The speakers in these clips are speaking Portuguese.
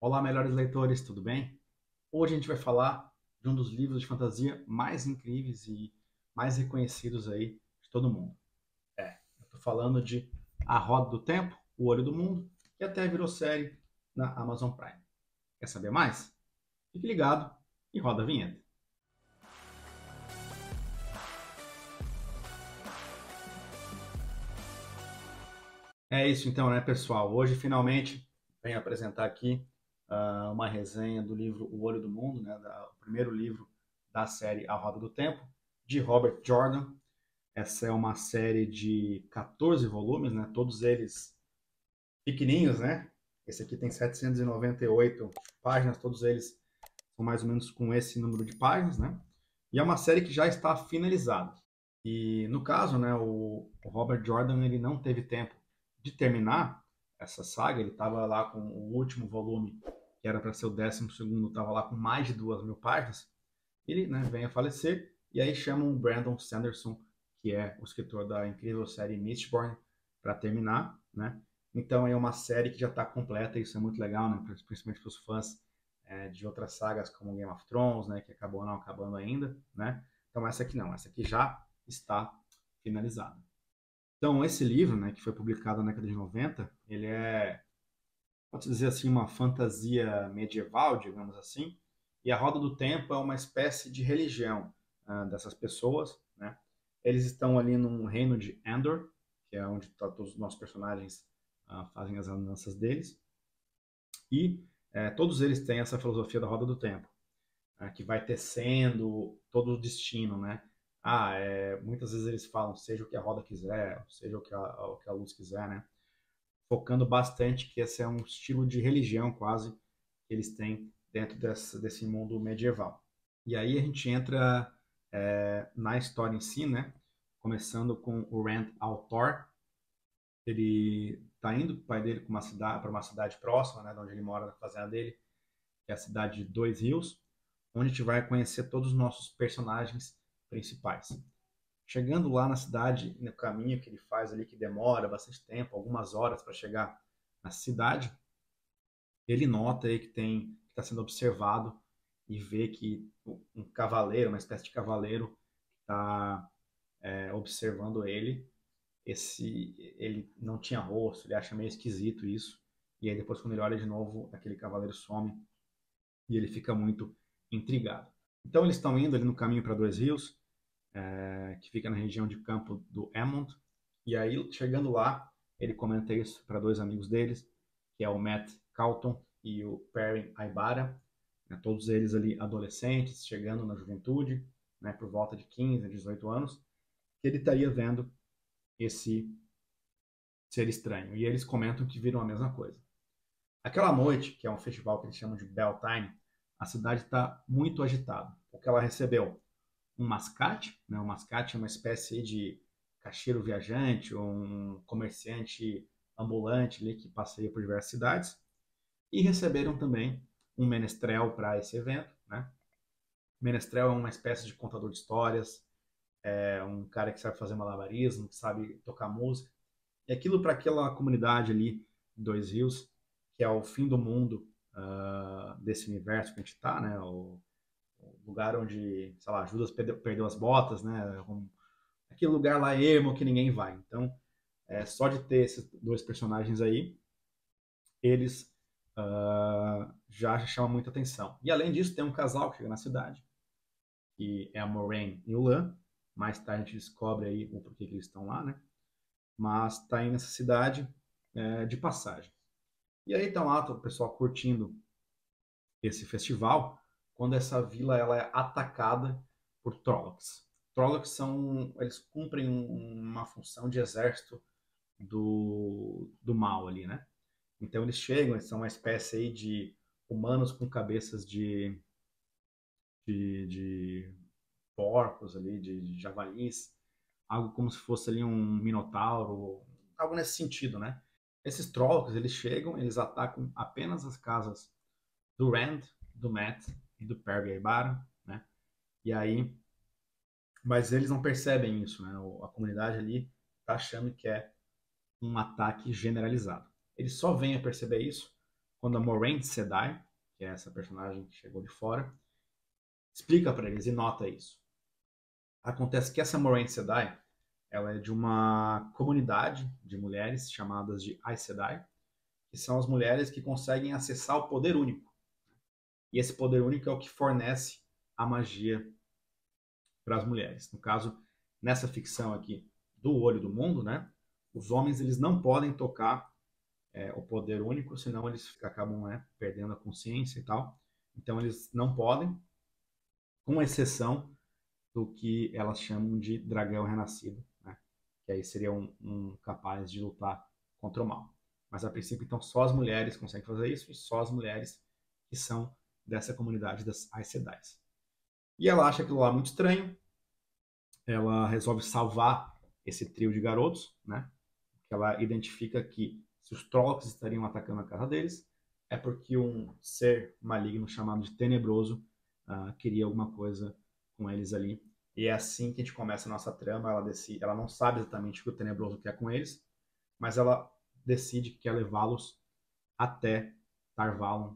Olá, melhores leitores, tudo bem? Hoje a gente vai falar de um dos livros de fantasia mais incríveis e mais reconhecidos aí de todo mundo. Eu estou falando de A Roda do Tempo, O Olho do Mundo, que até virou série na Amazon Prime. Quer saber mais? Fique ligado e roda a vinheta. É isso então, né, pessoal? Hoje finalmente venho apresentar aqui uma resenha do livro O Olho do Mundo, né, o primeiro livro da série A Roda do Tempo, de Robert Jordan. Essa é uma série de 14 volumes, né? Todos eles pequenininhos, né? Esse aqui tem 798 páginas, todos eles são mais ou menos com esse número de páginas, né? E é uma série que já está finalizada. E no caso, né, o Robert Jordan ele não teve tempo de terminar essa saga. Ele estava lá com o último volume, que era para ser o 12º, estava lá com mais de 2.000 páginas. Ele, né, vem a falecer e aí chamam o Brandon Sanderson, que é o escritor da incrível série Mistborn, para terminar, né? Então é uma série que já está completa, isso é muito legal, né? Principalmente para os fãs de outras sagas como Game of Thrones, né? Que acabou não acabando ainda, né? Então essa aqui não, essa aqui já está finalizada. Então esse livro, né, que foi publicado na década de 90, ele é, pode dizer assim, uma fantasia medieval, digamos assim, e a Roda do Tempo é uma espécie de religião dessas pessoas, né? Eles estão ali num reino de Endor, que é onde todos os nossos personagens fazem as andanças deles, e todos eles têm essa filosofia da Roda do Tempo, que vai tecendo todo o destino, né? Muitas vezes eles falam, seja o que a roda quiser, seja o que a luz quiser, né? Focando bastante que esse é um estilo de religião quase que eles têm dentro desse mundo medieval. E aí a gente entra na história em si, né? Começando com o Rand al'Thor. Ele está indo com o pai dele para uma cidade próxima, né, de onde ele mora, na fazenda dele, que é a cidade de Dois Rios, onde a gente vai conhecer todos os nossos personagens principais. Chegando lá na cidade, no caminho que ele faz ali, que demora bastante tempo, algumas horas para chegar na cidade, ele nota aí que está sendo observado e vê que um cavaleiro, uma espécie de cavaleiro, está observando ele. Ele não tinha rosto, ele acha meio esquisito isso. E aí depois quando ele olha de novo, aquele cavaleiro some e ele fica muito intrigado. Então eles estão indo ali no caminho para Dois Rios, que fica na região de campo do Emond. E aí, chegando lá, ele comenta isso para dois amigos deles, que é o Matt Calton e o Perry Aibara, né, todos eles ali adolescentes, chegando na juventude, né, por volta de 15, 18 anos, que ele estaria vendo esse ser estranho. E eles comentam que viram a mesma coisa. Aquela noite, que é um festival que eles chamam de Beltane, a cidade está muito agitada, porque ela recebeu um mascate, né? Um mascate é uma espécie de caixeiro viajante ou um comerciante ambulante ali que passeia por diversas cidades, e receberam também um menestrel para esse evento, né? Menestrel é uma espécie de contador de histórias, é um cara que sabe fazer malabarismo, que sabe tocar música. E aquilo para aquela comunidade ali, Dois Rios, que é o fim do mundo desse universo que a gente está, né? O lugar onde, sei lá, Judas perdeu as botas, né? Aquele lugar lá emo que ninguém vai. Então, só de ter esses dois personagens aí, eles já chamam muita atenção. E além disso, tem um casal que chega na cidade, que é a Moraine e o Lan. Mais tarde a gente descobre aí o porquê que eles estão lá, né? Mas está aí nessa cidade de passagem. E aí estão lá o pessoal curtindo esse festival, quando essa vila ela é atacada por Trollocs. Trollocs eles cumprem uma função de exército do mal ali, né? Então eles chegam, eles são uma espécie aí de humanos com cabeças de porcos ali, de javalis, algo como se fosse ali um minotauro, algo nesse sentido, né? Esses Trollocs, eles chegam, eles atacam apenas as casas do Rand, do Matt e do Perry Aibara, né? E aí, mas eles não percebem isso, né? A comunidade ali tá achando que é um ataque generalizado. Eles só vêm a perceber isso quando a Moiraine Sedai, que é essa personagem que chegou de fora, explica para eles e nota isso. Acontece que essa Moiraine Sedai, ela é de uma comunidade de mulheres chamadas de Aes Sedai, que são as mulheres que conseguem acessar o poder único. E esse poder único é o que fornece a magia para as mulheres. No caso, nessa ficção aqui do Olho do Mundo, né, os homens eles não podem tocar o poder único, senão eles acabam, né, perdendo a consciência e tal. Então eles não podem, com exceção do que elas chamam de dragão renascido, né, que aí seria um capaz de lutar contra o mal. Mas a princípio, então, só as mulheres conseguem fazer isso e só as mulheres que são dessa comunidade das Aes Sedai. E ela acha aquilo lá muito estranho. Ela resolve salvar esse trio de garotos, né? Ela identifica que se os Trollocs estariam atacando a casa deles, é porque um ser maligno chamado de Tenebroso queria alguma coisa com eles ali. E é assim que a gente começa a nossa trama. Ela não sabe exatamente o que o Tenebroso quer com eles, mas ela decide que quer levá-los até Tar Valon,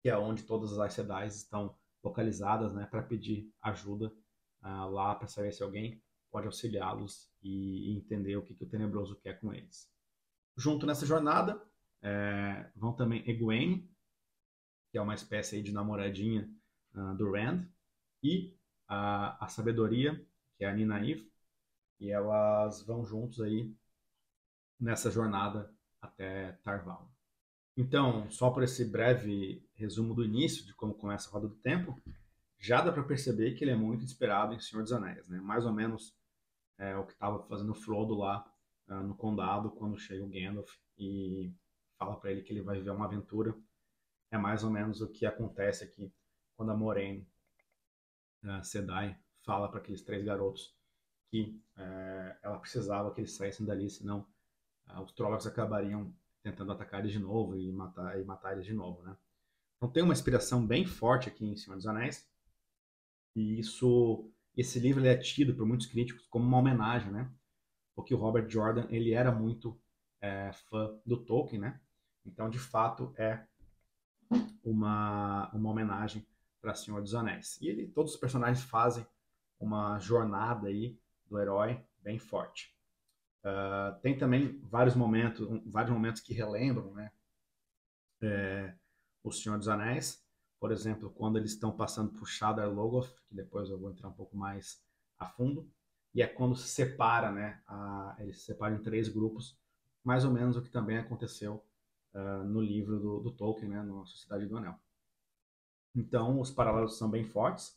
que é onde todas as Aes Sedai estão localizadas, né, para pedir ajuda lá, para saber se alguém pode auxiliá-los e entender o que o Tenebroso quer com eles. Junto nessa jornada vão também Egwene, que é uma espécie aí de namoradinha do Rand, e a Sabedoria, que é a Nynaeve, e elas vão juntos aí nessa jornada até Tar Valon. Então, só por esse breve resumo do início de como começa a Roda do Tempo, já dá para perceber que ele é muito inspirado em Senhor dos Anéis, né? Mais ou menos o que estava fazendo o Frodo lá no Condado, quando chega o Gandalf e fala para ele que ele vai viver uma aventura. É mais ou menos o que acontece aqui quando a Moiraine Sedai fala para aqueles três garotos que ela precisava que eles saíssem dali, senão os Trollocs acabariam tentando atacar eles de novo e matar eles de novo, né? Então tem uma inspiração bem forte aqui em Senhor dos Anéis, e esse livro ele é tido por muitos críticos como uma homenagem, né? Porque o Robert Jordan ele era muito fã do Tolkien, né? Então de fato é uma homenagem para Senhor dos Anéis. E todos os personagens fazem uma jornada aí do herói bem forte. Tem também vários momentos que relembram, né, o Senhor dos Anéis. Por exemplo, quando eles estão passando por Shadar Logoth, que depois eu vou entrar um pouco mais a fundo, e é quando se separa, né, eles se separam em três grupos, mais ou menos o que também aconteceu no livro do Tolkien, né, no Sociedade do Anel. Então, os paralelos são bem fortes.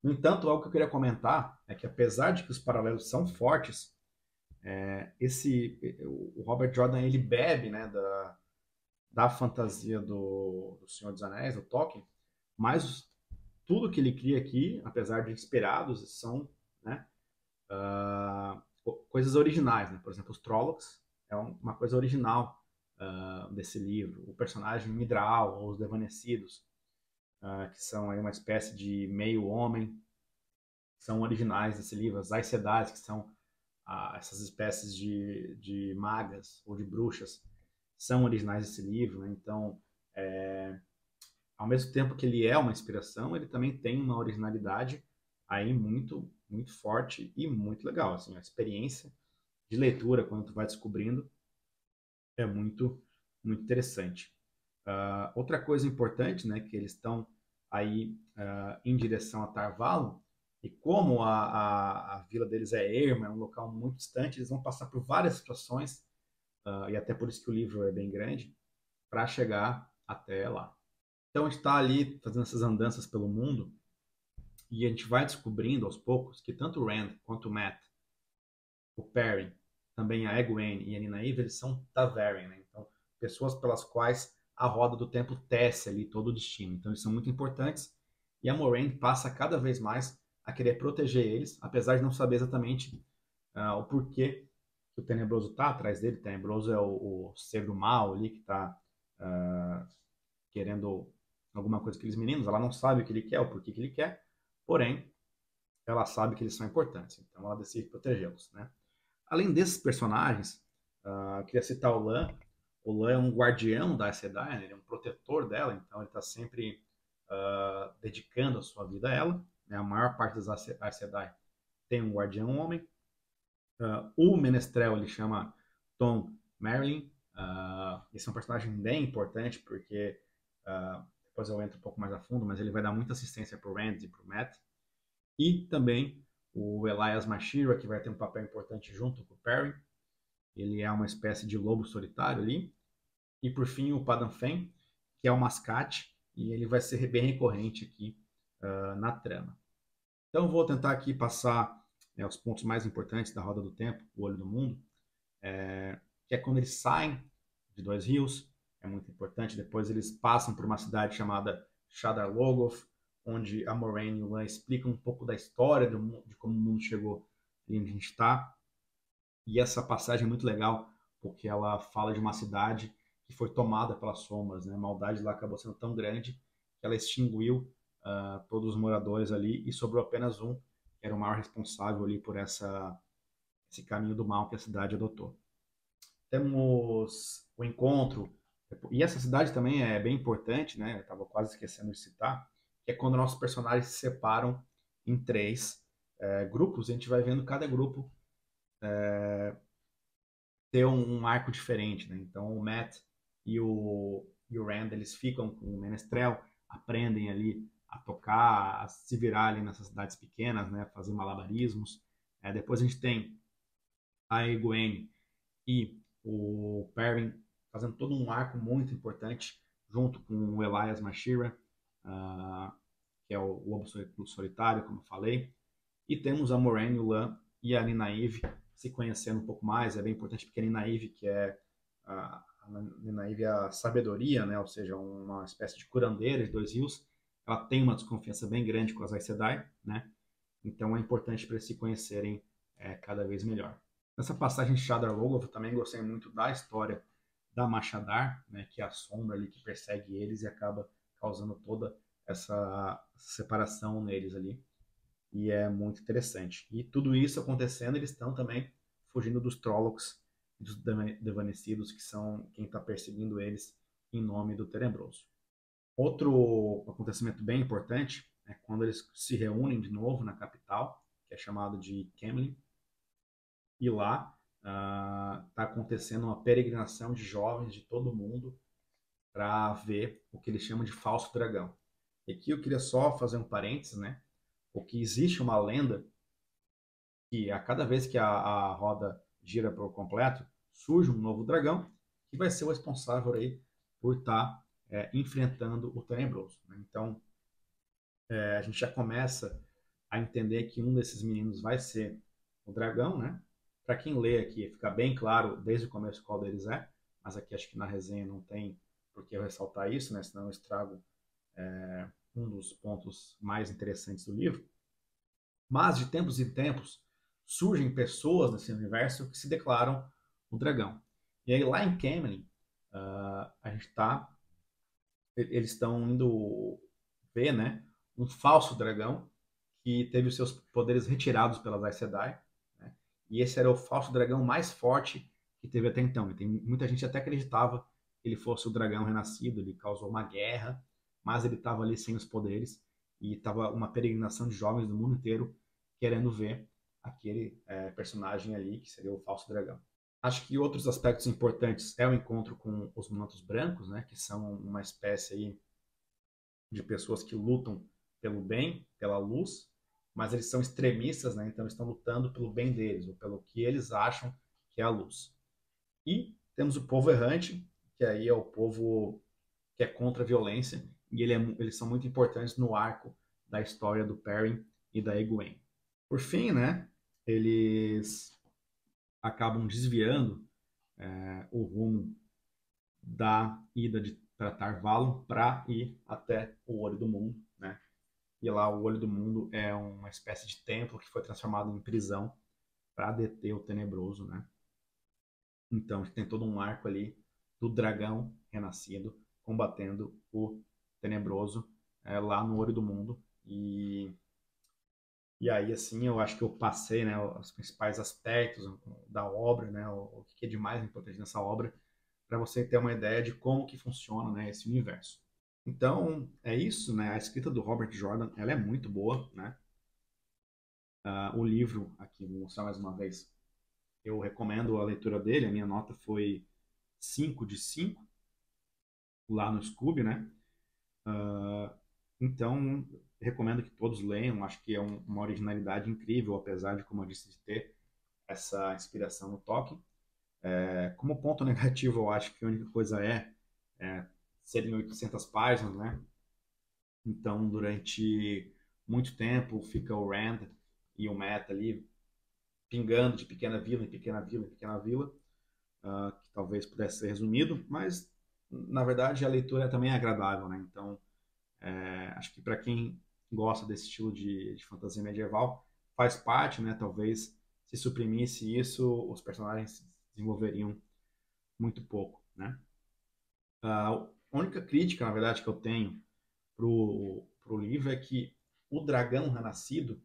No entanto, algo que eu queria comentar é que, apesar de que os paralelos são fortes, o Robert Jordan ele bebe, né, da fantasia do Senhor dos Anéis, do Tolkien, mas tudo que ele cria aqui, apesar de inspirados, são, né, coisas originais, né? Por exemplo, os Trollocs é uma coisa original desse livro. O personagem Midral, ou os Desvanecidos, que são aí uma espécie de meio-homem, são originais desse livro. As Aes Sedai, que são essas espécies de magas ou de bruxas, são originais desse livro, né? Então, ao mesmo tempo que ele é uma inspiração, ele também tem uma originalidade aí muito, muito forte e muito legal. Assim, a experiência de leitura, quando tu vai descobrindo, é muito, muito interessante. Outra coisa importante, né, que eles estão aí em direção a Tar Valon, e como a vila deles é erma, é um local muito distante, eles vão passar por várias situações, e até por isso que o livro é bem grande, para chegar até lá. Então a gente está ali fazendo essas andanças pelo mundo, e a gente vai descobrindo aos poucos que tanto o Rand quanto o Mat, o Perrin, também a Egwene e a Nynaeve, eles são Ta'Veren, né? Então, pessoas pelas quais a roda do tempo tece ali todo o destino. Então, eles são muito importantes, e a Moiraine passa cada vez mais a querer proteger eles, apesar de não saber exatamente o porquê que o Tenebroso está atrás dele. O Tenebroso é o ser do mal ali que está querendo alguma coisa com aqueles meninos. Ela não sabe o que ele quer, o porquê que ele quer, porém, ela sabe que eles são importantes, então ela decide protegê-los, né? Além desses personagens, queria citar o Lan. O Lan é um guardião da Aes Sedai, né? Ele é um protetor dela, então ele está sempre dedicando a sua vida a ela. Né? A maior parte das Aes Sedai tem um guardião homem. O Menestrel ele chama Tom Merlin. Esse é um personagem bem importante porque depois eu entro um pouco mais a fundo, mas ele vai dar muita assistência para o Rand e para o Mat. E também o Elias Mashira, que vai ter um papel importante junto com o Perrin. Ele é uma espécie de lobo solitário ali. E por fim o Padan Fain, que é o mascate, e ele vai ser bem recorrente aqui na trama. Então vou tentar aqui passar os pontos mais importantes da Roda do Tempo, o Olho do Mundo, que é quando eles saem de Dois Rios, é muito importante. Depois eles passam por uma cidade chamada Shadar Logoth, onde a Moraine e o Lan explicam um pouco da história de como o mundo chegou ali onde a gente está. E essa passagem é muito legal, porque ela fala de uma cidade que foi tomada pelas sombras, né? A maldade lá acabou sendo tão grande que ela extinguiu todos os moradores ali e sobrou apenas um, que era o maior responsável ali por esse caminho do mal que a cidade adotou. Temos o encontro, e essa cidade também é bem importante, né? Eu estava quase esquecendo de citar, que é quando nossos personagens se separam em três grupos, e a gente vai vendo cada grupo ter um arco diferente, né? Então o Matt e o Rand eles ficam com o Menestrel, aprendem ali a tocar, a se virar ali nessas cidades pequenas, né? Fazer malabarismos. Depois a gente tem a Egwene e o Perrin fazendo todo um arco muito importante junto com o Elias Mashira, que é o Lobo Solitário, como eu falei. E temos a Moraine, o Lan e a Nynaeve se conhecendo um pouco mais. É bem importante porque a Nynaeve, que é a Nynaeve é a sabedoria, né? Ou seja, uma espécie de curandeira de Dois Rios, ela tem uma desconfiança bem grande com as Aes Sedai, né? Então é importante para eles se conhecerem cada vez melhor. Nessa passagem de Shadar Logoth, eu também gostei muito da história da Machadar, né, que é a sombra ali que persegue eles e acaba causando toda essa separação neles ali. E é muito interessante. E tudo isso acontecendo, eles estão também fugindo dos Trollocs e dos Desvanecidos, que são quem está perseguindo eles em nome do Tenebroso. Outro acontecimento bem importante é quando eles se reúnem de novo na capital, que é chamado de Camlin, e lá está acontecendo uma peregrinação de jovens de todo mundo para ver o que eles chamam de falso dragão. E aqui eu queria só fazer um parênteses, né? Porque existe uma lenda que a cada vez que a roda gira por completo, surge um novo dragão que vai ser o responsável aí por estar enfrentando o Tenebroso. Né? Então, a gente já começa a entender que um desses meninos vai ser o dragão, né? Para quem lê aqui, fica bem claro desde o começo qual deles é, mas aqui acho que na resenha não tem por que eu ressaltar isso, né? Senão eu estrago um dos pontos mais interessantes do livro. Mas de tempos em tempos surgem pessoas nesse universo que se declaram o dragão. E aí lá em Camelin, a gente tá, eles estão indo ver, né, um falso dragão que teve os seus poderes retirados pelas Aes Sedai, né? E esse era o falso dragão mais forte que teve até então. E tem muita gente até acreditava que ele fosse o dragão renascido, ele causou uma guerra, mas ele estava ali sem os poderes e estava uma peregrinação de jovens do mundo inteiro querendo ver aquele personagem ali que seria o falso dragão. Acho que outros aspectos importantes é o encontro com os mantos brancos, né, que são uma espécie aí de pessoas que lutam pelo bem, pela luz, mas eles são extremistas, né? Então eles estão lutando pelo bem deles, ou pelo que eles acham que é a luz. E temos o povo errante, que aí é o povo que é contra a violência, e eles são muito importantes no arco da história do Perrin e da Egwene. Por fim, né, eles acabam desviando o rumo da ida para Tarvalon para ir até o Olho do Mundo, né? E lá o Olho do Mundo é uma espécie de templo que foi transformado em prisão para deter o Tenebroso, né? Então a gente tem todo um arco ali do dragão renascido combatendo o Tenebroso lá no Olho do Mundo. E aí, assim, eu acho que eu passei, né, os principais aspectos da obra, né, o que é de mais importante nessa obra. para você ter uma ideia de como que funciona, né, esse universo. Então, é isso, né? A escrita do Robert Jordan, ela é muito boa, né? O livro, aqui, vou mostrar mais uma vez, eu recomendo a leitura dele, a minha nota foi 5 de 5 lá no Scoob, né? Então, recomendo que todos leiam, acho que é uma originalidade incrível, apesar de, como eu disse, de ter essa inspiração no Tolkien. Como ponto negativo, eu acho que a única coisa é serem 800 páginas, né? Então, durante muito tempo, fica o Rand e o Matt ali pingando de pequena vila em pequena vila em pequena vila, que talvez pudesse ser resumido, mas na verdade a leitura também é agradável, né? Então, acho que para quem gosta desse estilo de fantasia medieval, faz parte, né? Talvez se suprimisse isso, os personagens se desenvolveriam muito pouco, né? A única crítica, na verdade, que eu tenho pro livro é que o dragão renascido,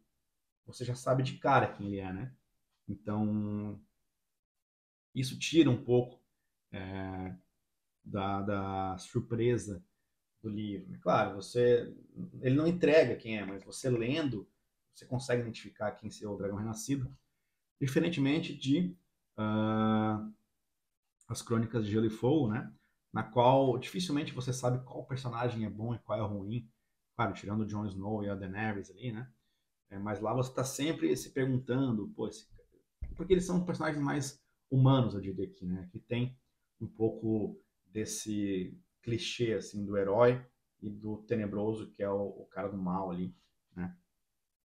você já sabe de cara quem ele é, né? Então, isso tira um pouco é, da surpresa do livro. Claro, ele não entrega quem é, mas você lendo, você consegue identificar quem é o dragão renascido, diferentemente de uh, as Crônicas de Gelo e Fogo, né? Na qual dificilmente você sabe qual personagem é bom e qual é ruim. Claro, tirando o Jon Snow e a Daenerys ali, né? Mas lá você está sempre se perguntando, pô, porque eles são personagens mais humanos, eu diria aqui, né? Que tem um pouco desse clichê assim do herói e do tenebroso que é o cara do mal ali, né?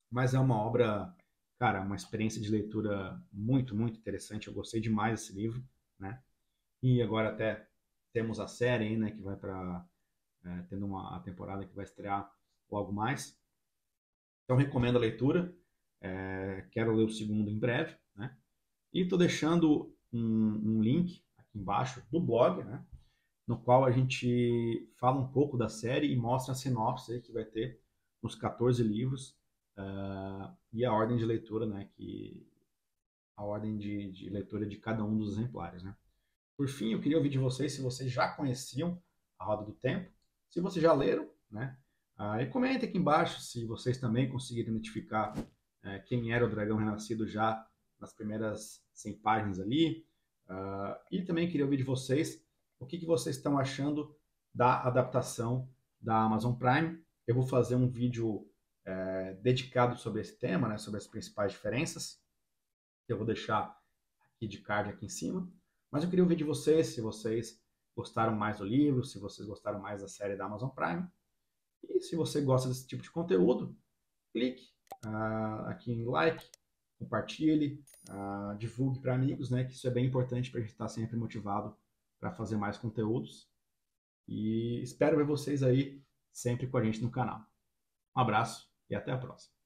Mas é uma obra, cara, uma experiência de leitura muito, muito interessante. Eu gostei demais desse livro, né? E agora até temos a série aí, né? Que vai para tendo uma a temporada que vai estrear logo mais. Então recomendo a leitura. Quero ler o segundo em breve, né? E estou deixando um link aqui embaixo do blog, né? No qual a gente fala um pouco da série e mostra a sinopse aí que vai ter nos 14 livros e a ordem de leitura, né? A ordem de leitura de cada um dos exemplares, né? Por fim, eu queria ouvir de vocês se vocês já conheciam a Roda do Tempo, se vocês já leram, né? E comentem aqui embaixo se vocês também conseguiram identificar quem era o dragão renascido já nas primeiras 100 páginas ali. E também queria ouvir de vocês o que vocês estão achando da adaptação da Amazon Prime. Eu vou fazer um vídeo dedicado sobre esse tema, né, sobre as principais diferenças, que eu vou deixar aqui de card aqui em cima. Mas eu queria ouvir de vocês se vocês gostaram mais do livro, se vocês gostaram mais da série da Amazon Prime. E se você gosta desse tipo de conteúdo, clique aqui em like, compartilhe, divulgue para amigos, né? Que isso é bem importante para a gente estar sempre motivado para fazer mais conteúdos. E espero ver vocês aí sempre com a gente no canal. Um abraço e até a próxima.